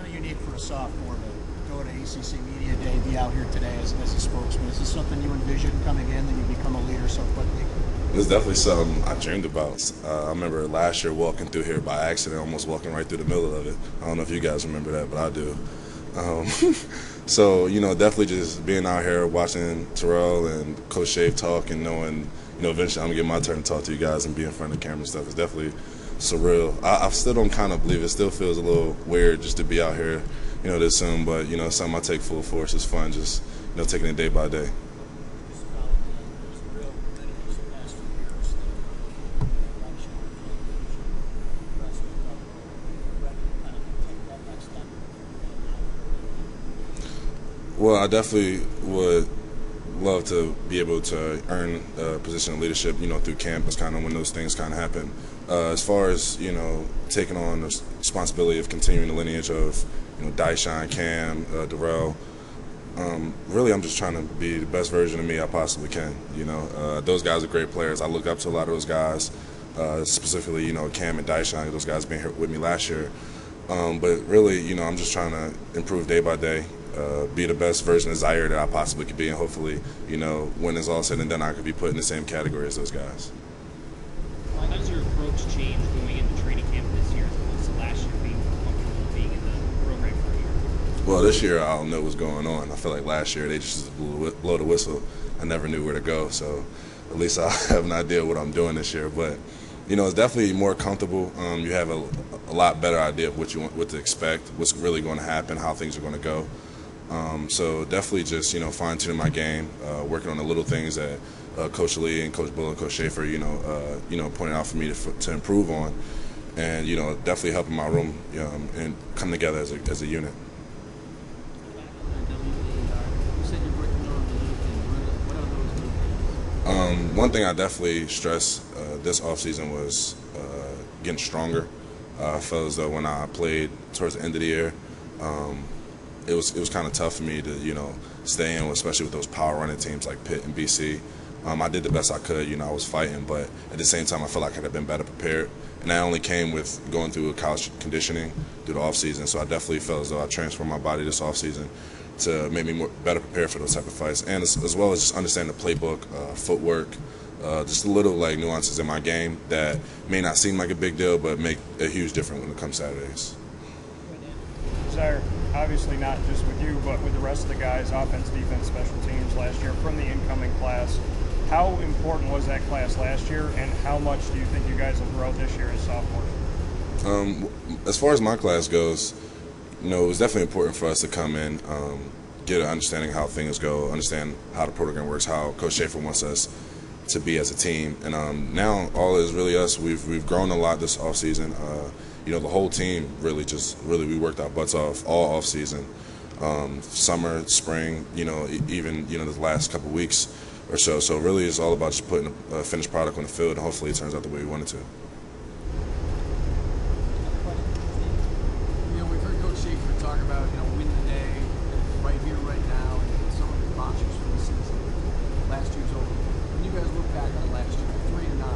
kind of unique for a sophomore to go to ACC Media Day, be out here today as a spokesman. Is this something you envisioned coming in, that you become a leader so quickly? It's definitely something I dreamed about. I remember last year walking through here by accident, almost walking right through the middle of it. I don't know if you guys remember that, but I do. So, definitely just being out here watching Terrell and Coach Shave talk and knowing, eventually I'm going to get my turn to talk to you guys and be in front of the camera and stuff is definitely surreal. I still don't kind of believe it. It still feels a little weird just to be out here, this soon. But, something I take full force. It's fun just, taking it day by day. Well, I definitely would love to be able to earn a position of leadership, through camp. Is kind of when those things kind of happen. As far as, taking on the responsibility of continuing the lineage of, Daishan, Cam, Darrell, really I'm just trying to be the best version of me I possibly can. Those guys are great players. I look up to a lot of those guys, specifically, Cam and Daishan. Those guys been here with me last year. But really, I'm just trying to improve day by day. Be the best version of Zaire that I possibly could be, and hopefully, when it's all said and done, I could be put in the same category as those guys. How does your approach change going into training camp this year as opposed to last year, being more comfortable being in the program for a year? Well, this year I don't know what's going on. I feel like last year they just blow the whistle. I never knew where to go, so at least I have an idea what I'm doing this year. But it's definitely more comfortable. You have a lot better idea of what to expect, what's really going to happen, how things are going to go. So definitely just, fine-tuning my game, working on the little things that Coach Lee and Coach Bull and Coach Schaefer, pointed out for me to improve on, and, definitely helping my room and come together as a unit. One thing I definitely stressed this offseason was getting stronger. I felt as though when I played towards the end of the year, it was kind of tough for me to stay in, especially with those power running teams like Pitt and BC. I did the best I could. I was fighting, but at the same time I felt like I could have been better prepared. And that only came with going through a college conditioning through the off season. So I definitely felt as though I transformed my body this off season to make me better prepared for those type of fights, and as well as just understand the playbook, footwork, just the little nuances in my game that may not seem like a big deal, but make a huge difference when it comes Saturdays. Zaire, obviously not just with you, but with the rest of the guys, offense, defense, special teams last year from the incoming class. How important was that class last year, and how much do you think you guys will grow this year as sophomores? As far as my class goes, it was definitely important for us to come in, get an understanding of how things go, understand how the program works, how Coach Schaefer wants us to be as a team. And now all is really us. We've grown a lot this offseason. The whole team really we worked our butts off all off season, summer, spring, even the last couple of weeks or so. So really it's all about just putting a finished product on the field, and hopefully it turns out the way we want it to. We've heard Coach Schaefer talk about, win the day right here, right now, and some of the mantras for the season. Last year's over. When you guys look back on last year, 3-9,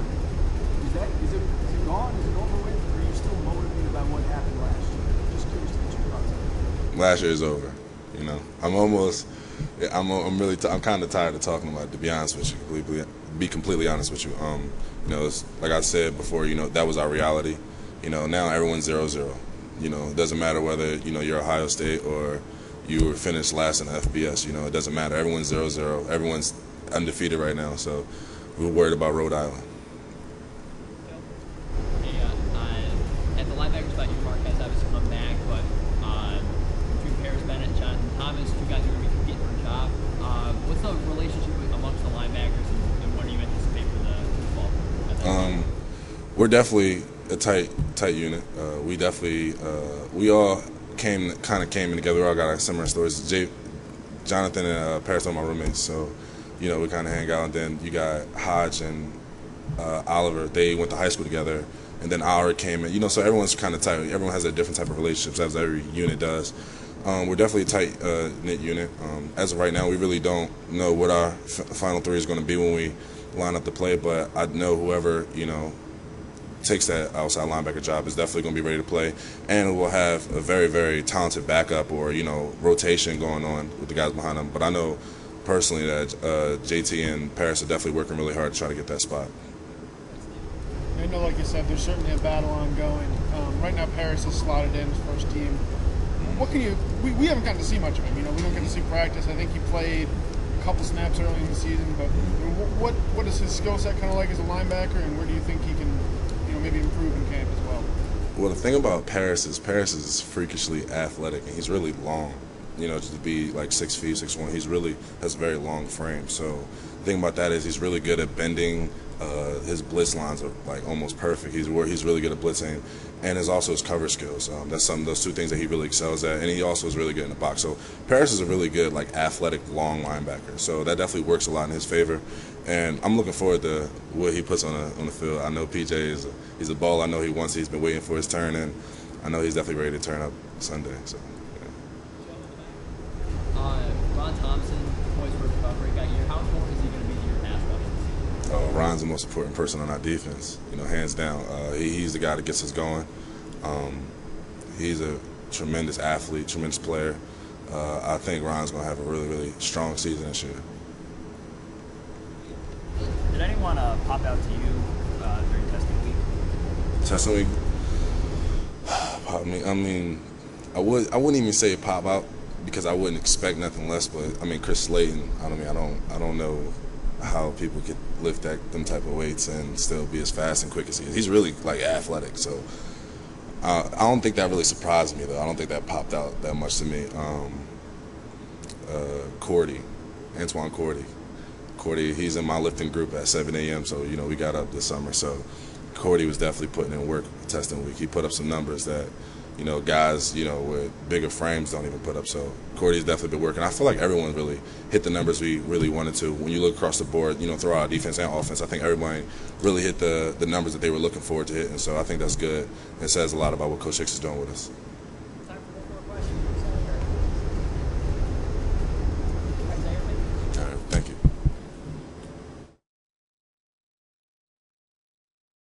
is it gone? Is it over with? Or are you still motivated by what happened last year? Just curious to get your thoughts on it. Last year is over. I'm kind of tired of talking about it, to be honest with you. Be completely honest with you. It's, like I said before, that was our reality. Now everyone's 0-0. It doesn't matter whether you're Ohio State or you were finished last in the FBS. It doesn't matter. Everyone's 0-0. Everyone's undefeated right now. So we're worried about Rhode Island. At the linebacker spot, you Marquez obviously come back, but between Paris Bennett and Jonathan Thomas, two guys who are going to be competing for a job. What's the relationship amongst the linebackers, and what do you anticipate for the fall? We're definitely a tight unit. We all came in together. We all got our similar stories. Jonathan and Paris are my roommates, so we kind of hang out. And then you got Hodge and Oliver. They went to high school together, and then Oliver came in. So everyone's kind of tight. Everyone has a different type of relationships, as every unit does. We're definitely a tight knit unit. As of right now, we really don't know what our final three is going to be when we line up to play, but I know whoever takes that outside linebacker job is definitely going to be ready to play, and will have a very, very talented backup or rotation going on with the guys behind him. But I know personally that JT and Paris are definitely working really hard to try to get that spot. I know, like you said, there's certainly a battle ongoing. Right now, Paris is slotted in as first team. What can you? We haven't gotten to see much of him. We don't get to see practice. I think he played a couple snaps early in the season. But what is his skill set kind of like as a linebacker, and where do you think he can, maybe improve in camp as well? Well, the thing about Paris is freakishly athletic, and he's really long. Just to be like 6 feet, 6'1", he's really has a very long frame. So the thing about that is he's really good at bending. His blitz lines are like almost perfect. He's really good at blitzing, and also his cover skills. That's those two things that he really excels at, and he also is really good in the box. So Paris is a really good athletic long linebacker. So that definitely works a lot in his favor, and I'm looking forward to what he puts on the field. I know PJ he's a ball. I know he's been waiting for his turn, and I know he's definitely ready to turn up Sunday. So. Ron Thompson, points per recovery got year. How important is he going to be to your pass rush? Ron's the most important person on our defense, hands down. He's the guy that gets us going. He's a tremendous athlete, tremendous player. I think Ron's going to have a really, really strong season this year. Did anyone pop out to you during testing week? Testing week? I wouldn't even say pop out because I wouldn't expect nothing less. But Chris Slayton. I don't know how people could lift them type of weights and still be as fast and quick as he is. He's really athletic. So I don't think that really surprised me though. I don't think that popped out that much to me. Antoine Cordy, he's in my lifting group at 7 a.m. So we got up this summer. So Cordy was definitely putting in work testing week. He put up some numbers that guys with bigger frames don't even put up. So Cordy's definitely been working. I feel like everyone really hit the numbers we really wanted to. When you look across the board, throughout our defense and offense, I think everybody really hit the numbers that they were looking forward to hitting. So I think that's good. It says a lot about what Coach Hicks is doing with us.